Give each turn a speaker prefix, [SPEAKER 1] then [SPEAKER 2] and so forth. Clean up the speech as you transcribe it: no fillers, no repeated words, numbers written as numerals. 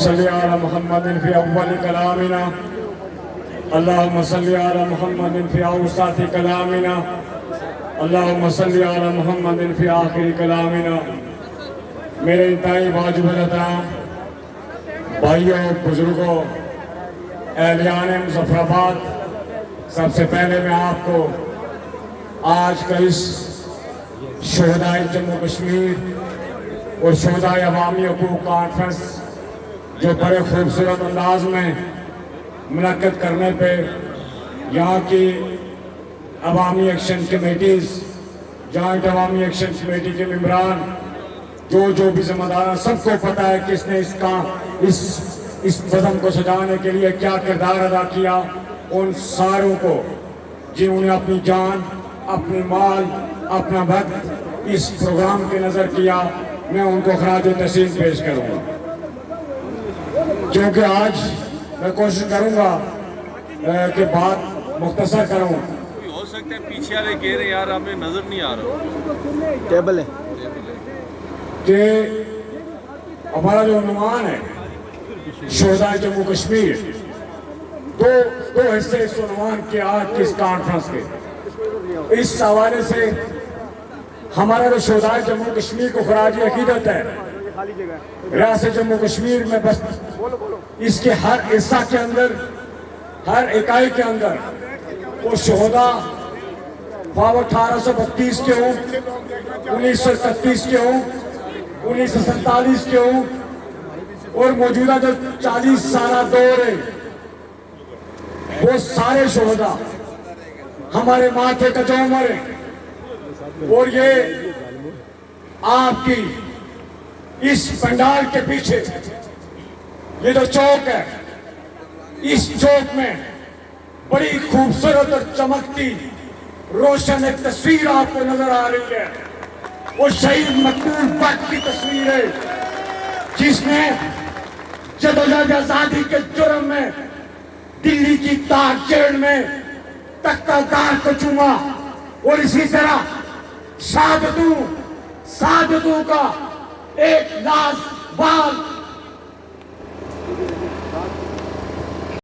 [SPEAKER 1] صل على محمد في أول كلامنا اللهم صل على محمد في أوسط كلامنا اللهم صل على محمد في آخر كلامنا. میرے انتہائی واجب الاحترام بھائیوں بزرگوں اہلیان مظفر آباد، سب سے پہلے میں آپ کو آج کا اس شہدائے جموں کشمیر اور شہدائے عوامی حقوق کانفرنس جو بڑے خوبصورت انداز میں منعقد کرنے پہ یہاں کی عوامی ایکشن کمیٹیز، جوائنٹ عوامی ایکشن کمیٹی کے ممبران، جو بھی ذمہ دار، سب کو پتہ ہے کہ اس نے اس بزم کو سجانے کے لیے کیا کردار ادا کیا. ان ساروں کو جنہوں نے اپنی جان، اپنی مال، اپنا وقت اس پروگرام کے نظر کیا، میں ان کو خراج تحسین پیش کروں گا. کیونکہ آج میں کوشش کروں گا کہ بات مختصر کروں.
[SPEAKER 2] ہو سکتا ہے پیچھے والے کہہ رہے یار ہمیں نظر نہیں آ رہا
[SPEAKER 3] ٹیبل ہے
[SPEAKER 1] کہ ہمارا جو عنوان ہے شہدائے جموں کشمیر، دو حصے اس عنوان کے آج کی اس کانفرنس کے. اس حوالے سے ہمارا جو شہدائے جموں کشمیر کو خراج عقیدت ہے، ریاست جموں کشمیر میں بس اس کے ہر حصہ کے اندر، ہر اکائی کے اندر وہ شہداء خواہ 1832 کے ہوں، 1931 کے ہوں، 1947 کے ہوں، اور موجودہ جو 40 سالہ دور ہے، وہ سارے شہداء ہمارے ماتھے کا جو عمر ہے. اور یہ آپ کی اس پنڈال کے پیچھے یہ جو چوک ہے، اس چوک میں بڑی خوبصورت اور چمکتی روشن ایک تصویر آپ کو نظر آ رہی ہے. وہ شہید مقبول بٹ کی تصویر ہے جس نے جدوجہد آزادی کے جرم میں دلی کی تاج جیل میں تختہ دار کو چوما، اور اسی طرح شہادتوں کا ایک لاز بال